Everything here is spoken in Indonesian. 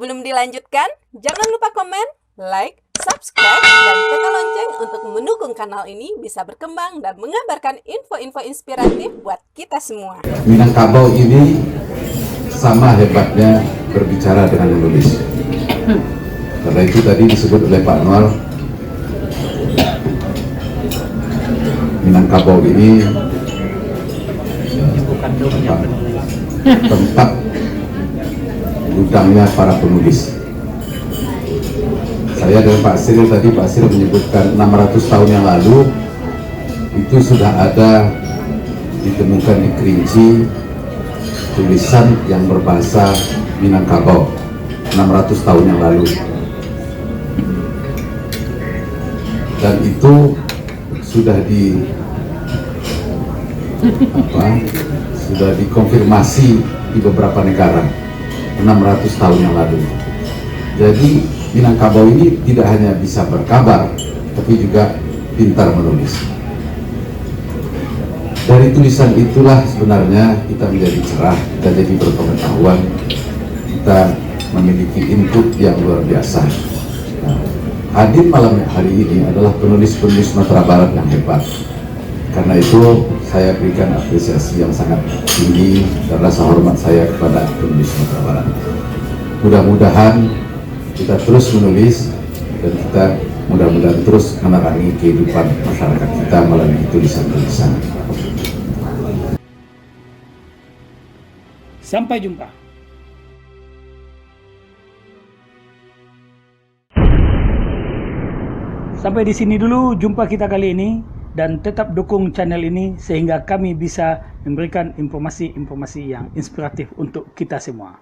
Sebelum dilanjutkan, jangan lupa komen, like, subscribe, dan tekan lonceng untuk mendukung kanal ini bisa berkembang dan mengabarkan info-info inspiratif buat kita semua. Minangkabau ini sama hebatnya berbicara dengan menulis. Karena itu tadi disebut oleh Pak Noel, Minangkabau ini tempat gudangnya para penulis. Saya dan Pak Siril tadi, Pak Siril menyebutkan 600 tahun yang lalu itu sudah ada ditemukan di Kerinci tulisan yang berbahasa Minangkabau 600 tahun yang lalu, dan itu sudah dikonfirmasi di beberapa negara 600 tahun yang lalu. Jadi Minangkabau ini tidak hanya bisa berkabar, tapi juga pintar menulis. Dari tulisan itulah sebenarnya kita menjadi cerah, kita jadi berpengetahuan, kita memiliki input yang luar biasa. Nah, hadir malam hari ini adalah penulis-penulis Sumatera Barat yang hebat. Karena itu saya berikan apresiasi yang sangat tinggi dan rasa hormat saya kepada penulis Sumatera Barat. Mudah-mudahan kita terus menulis dan kita mudah-mudahan terus menerangi kehidupan masyarakat kita melalui tulisan-tulisan. Sampai jumpa. Sampai di sini dulu jumpa kita kali ini, dan tetap dukung channel ini sehingga kami bisa memberikan informasi-informasi yang inspiratif untuk kita semua.